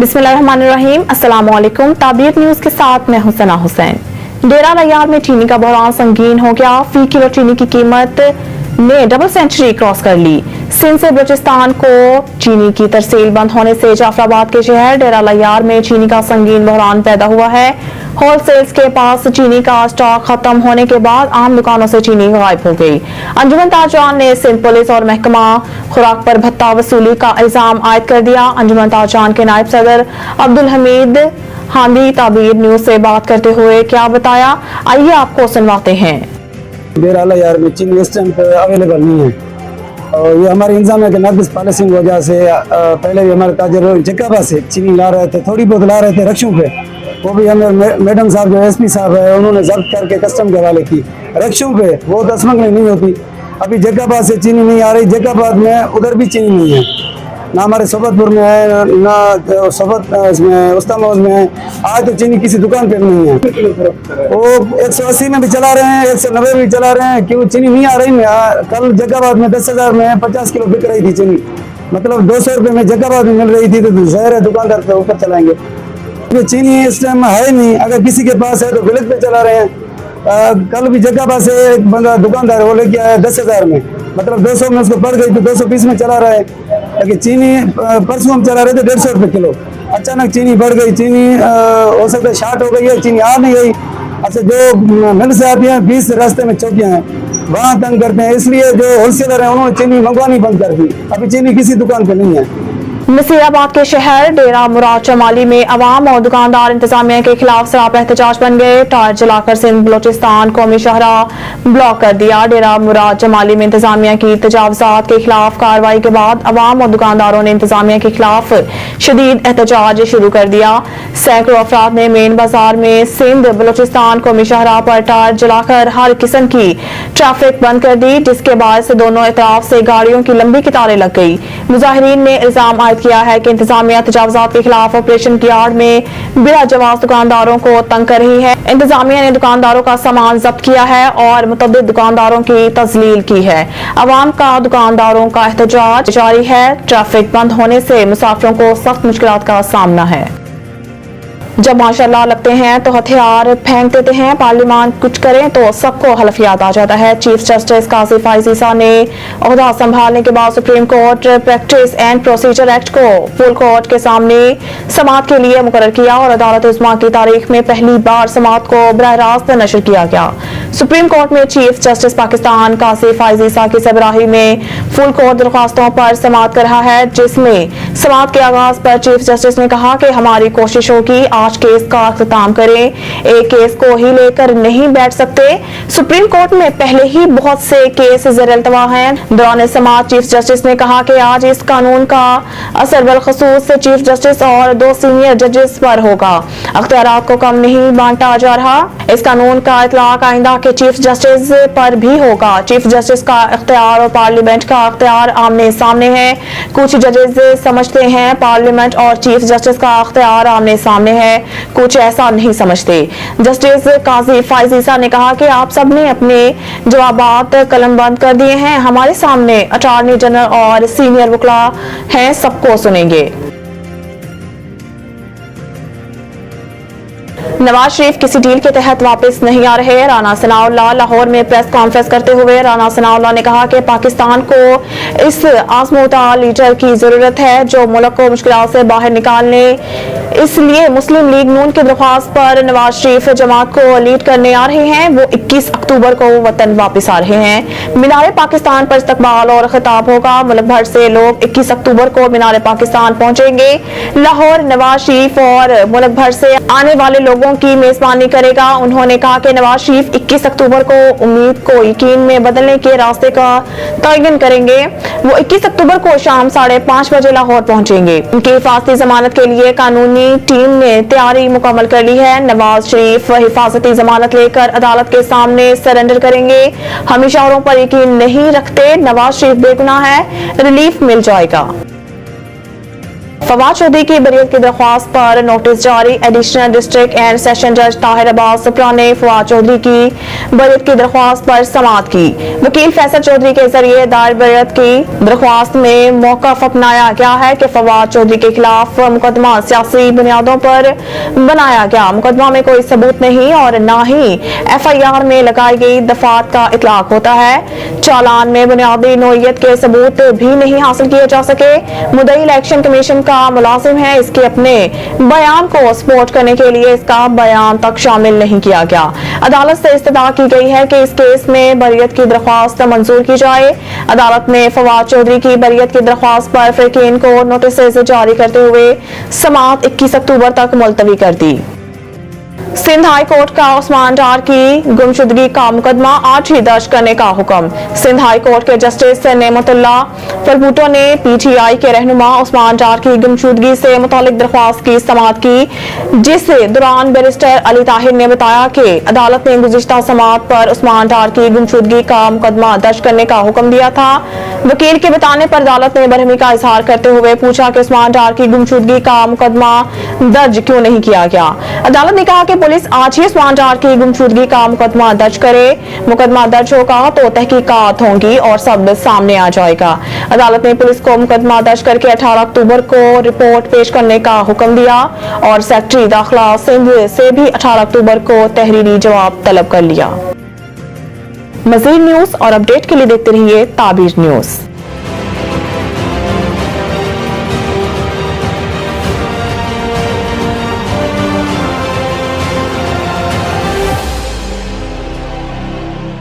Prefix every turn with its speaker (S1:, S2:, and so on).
S1: बिस्मिल्लाहिर्रहमानिर्रहीम। अस्सलामुअलैकुम। ताबीर न्यूज के साथ मैं हुसैना हुसैन। डेरा लयार में चीनी का बहरान संगीन हो गया। फी किलो चीनी की कीमत ने डबल सेंचुरी क्रॉस कर ली। सिंध से बलूचिस्तान को चीनी की तरसील बंद होने से जाफराबाद के शहर डेरा लयार में चीनी का संगीन बहरान पैदा हुआ है। होलसेल्स के पास चीनी का स्टॉक खत्म होने के बाद आम दुकानों से चीनी गायब हो गई। अंजुमन ताजरान ने सिंध पुलिस और महकमा खुराक पर भत्ता वसूली का इल्जाम आयद कर दिया। अंजुमन ताजरान के नायब सदर अब्दुल हमीद हांदी ताबीर न्यूज से बात करते हुए क्या बताया, आइए आपको सुनवाते हैं।
S2: डेरा लयार में चीनी इस टाइम पे अवेलेबल नहीं है और ये हमारे इंतजाम है कि नाकिस पॉलिसी की वजह से पहले भी हमारे ताजर जकाबा से चीनी ला रहे थे, थोड़ी बहुत ला रहे थे रक्षों पे, वो भी हमें मैडम साहब जो एसपी साहब है उन्होंने जब्त करके कस्टम के हवाले की। रक्षों पे वो 10 मंगनी नहीं होती। अभी जकाबाद से चीनी नहीं आ रही, जकाबाद में उधर भी चीनी नहीं है, ना हमारे सोबतपुर में है ना सोबत इसमें उस्तामौज में है। आज तो चीनी किसी दुकान पे नहीं है। वो 180 में भी चला रहे हैं, 190 में भी चला रहे हैं। क्यों चीनी नहीं आ रही में? कल जकाबाद में 10,000 में 50 किलो बिक रही थी चीनी, मतलब 200 रुपये में जकाबाद में मिल रही थी। तो शहर है, दुकानदार पे ऊपर चलाएंगे। ये चीनी इस टाइम है नहीं, अगर किसी के पास है तो गलत पे चला रहे हैं। कल भी जकाबाद से एक बंदा दुकानदार वो लेके आया 10,000 में, मतलब 200 में उसको पड़ गई तो 220 में चला रहा है। लेकिन चीनी परसों हम चला रहे थे 150 रुपये किलो, अचानक चीनी बढ़ गई। चीनी हो सकता है शार्ट हो गई है, चीनी आ नहीं गई। अच्छा, जो मिल से आती है 20 रास्ते में चौकियाँ हैं, वहाँ तंग करते हैं, इसलिए जो होलसेलर है उन्होंने चीनी मंगवानी बंद कर दी। अभी चीनी किसी दुकान पे नहीं है।
S1: नसीराबाद के शहर डेरा मुराद चमाली में अवाम और दुकानदार इंतजामिया के खिलाफ सरापा एहतजाज बन गए। टायर जलाकर सिंध बलूचिस्तान कौमी शाहराह ब्लॉक कर दिया। डेरा मुराद चमाली में इंतजामिया की तजावजात के खिलाफ कार्रवाई के बाद अवाम और दुकानदारों ने इंतजामिया के खिलाफ शदीद एहतजाज शुरू कर दिया। सैकड़ों अफराद ने मेन बाजार में सिंध बलूचिस्तान कौमी शाहराह पर टायर जलाकर हर किस्म की ट्रैफिक बंद कर दी, जिसके बाद से दोनों तरफ से गाड़ियों की लंबी कतारें लग गई। मुजाहिरीन ने इल्जाम किया है कि इंतजामिया तजावजात के खिलाफ ऑपरेशन की आड़ में बिला जवाब दुकानदारों को तंग कर रही है। इंतजामिया ने दुकानदारों का सामान जब्त किया है और मुतअद्दिद दुकानदारों की तजलील की है। अवाम का दुकानदारों का एहतजाज जारी है। ट्रैफिक बंद होने से मुसाफिरों को सख्त मुश्किलात का सामना है। जब माशाल्लाह लगते हैं तो हथियार फेंक देते हैं, पार्लियामान कुछ करें तो सबको हलफ याद आ जाता है। चीफ जस्टिस काजी फाइज ईसा ने ओहदा संभालने के बाद supreme court practice and procedure act को फुल कोर्ट के सामने समाअत के लिए मुकर्रर किया और अदालत उस्मा की तारीख में पहली बार समाअत को बराह रास्त नशर किया गया। सुप्रीम कोर्ट में चीफ जस्टिस पाकिस्तान काजी फाइज ईसा की सरबराही में फुल कोर्ट दरख्वास्तों पर समाअत कर रहा है, जिसमें समाअत के आगाज पर चीफ जस्टिस ने कहा कि हमारी कोशिश होगी आज केस का अख्ताम करें, एक केस को ही लेकर नहीं बैठ सकते। सुप्रीम कोर्ट में पहले ही बहुत से केस ज़ेर-ए-इल्तवा हैं। दौरान समाअत चीफ जस्टिस ने कहा कि आज इस कानून का असर बलखसूस चीफ जस्टिस और 2 सीनियर जजेस पर होगा। अख्तियारात को कम नहीं बांटा जा रहा। इस कानून का इतलाक आइंदा के चीफ जस्टिस पर भी होगा। चीफ जस्टिस का इख्तियार और पार्लियामेंट का इख्तियार आमने सामने है। कुछ जजेस समझते हैं पार्लियामेंट और चीफ जस्टिस का इख्तियार आमने सामने है, कुछ ऐसा नहीं समझते। जस्टिस काजी फाइज ईसा ने कहा कि आप सब ने अपने जवाबात कलम बंद कर दिए हैं। हमारे सामने अटॉर्नी जनरल और सीनियर वकील हैं, सबको सुनेंगे। नवाज शरीफ किसी डील के तहत वापस नहीं आ रहे। राना सनाउल्लाह लाहौर में प्रेस कॉन्फ्रेंस करते हुए राना सनाउल्लाह ने कहा कि पाकिस्तान को इस आजमूदा लीडर की जरूरत है जो मुल्क को मुश्किलों से बाहर निकालने, इसलिए मुस्लिम लीग नून की दरख्वास्त पर नवाज शरीफ जमात को लीड करने आ रहे हैं। वो 21 अक्टूबर को वतन वापस आ रहे हैं। मीनार पाकिस्तान पर इस्तकबाल और खिताब होगा। मुल्क भर से लोग 21 अक्टूबर को मीनार पाकिस्तान पहुंचेंगे। लाहौर नवाज शरीफ और मुल्क भर से आने वाले लोगों की मेजबानी करेगा। उन्होंने कहा कि नवाज शरीफ 21 अक्टूबर को उम्मीद को यकीन में बदलने के रास्ते का तयन करेंगे। वो 21 अक्टूबर को शाम 5:30 बजे लाहौर पहुंचेंगे। उनकी हिफाजती जमानत के लिए कानूनी टीम ने तैयारी मुकम्मल कर ली है। नवाज शरीफ हिफाजती जमानत लेकर अदालत के सामने सरेंडर करेंगे। हम इशारों पर यकीन नहीं रखते। नवाज शरीफ बेगुनाह है, रिलीफ मिल जाएगा। फवाद चौधरी की बरियत की दरख्वास्त पर नोटिस जारी। एडिशनल डिस्ट्रिक्ट एंड सेशन जज ताहिर अब्बास सुप्रा ने फवाद चौधरी की बरियत की दरख्वास्त पर समाअत की। वकील फैसल चौधरी के जरिए दायर बरियत की दरख्वास्त में मौकफ अपनाया गया है कि फवाद चौधरी के खिलाफ मुकदमा सियासी बुनियादों पर बनाया गया। मुकदमा में कोई सबूत नहीं और न ही FIR में लगाई गई दफात का इतलाक होता है। चालान में बुनियादी नोयत के सबूत भी नहीं हासिल किए जा सके। मुद्दई इलेक्शन कमीशन का मुलाजिम है, इसके अपने बयान को सपोर्ट करने के लिए इसका बयान तक शामिल नहीं किया गया। अदालत से इस्तदा की गई है कि इस केस में बरियत की दरख्वास्त मंजूर की जाए। अदालत ने फवाद चौधरी की बरियत की दरख्वास्त पर फ़रीक़ीन को नोटिस जारी करते हुए समाअत 21 अक्टूबर तक मुलतवी कर दी। सिंध हाई कोर्ट का उस्मान डार की गुमशुदगी का मुकदमा आज ही दर्ज करने का हुक्म। सिंध हाई कोर्ट के जस्टिस नेमतुल्लाह फरबूटो ने PTI के रहनुमा उस्मान डार की गुमशुदगी से मुतालिक दरख्वास्त की समाअत की, जिस दौरान बैरिस्टर अली ताहिर ने बताया कि अदालत ने गुज़िश्ता समाअत पर उस्मान डार की गुमशुदगी का मुकदमा दर्ज करने का हुक्म दिया था। वकील के बताने पर अदालत ने बरहमी का इजहार करते हुए पूछा कि उस्मान डार की गुमशुदगी का मुकदमा दर्ज क्यों नहीं किया गया। अदालत ने कहा कि पुलिस आज ही उस्मान डार की गुमशुदगी का मुकदमा दर्ज करे। मुकदमा दर्ज होगा तो तहकीकात होंगी और सब सामने आ जाएगा। अदालत ने पुलिस को मुकदमा दर्ज करके 18 अक्टूबर को रिपोर्ट पेश करने का हुक्म दिया और सेक्रेटरी दाखिला सिंध से भी 18 अक्टूबर को तहरीरी जवाब तलब कर लिया। मज़ीद न्यूज़ और अपडेट के लिए देखते रहिए ताबीर न्यूज़।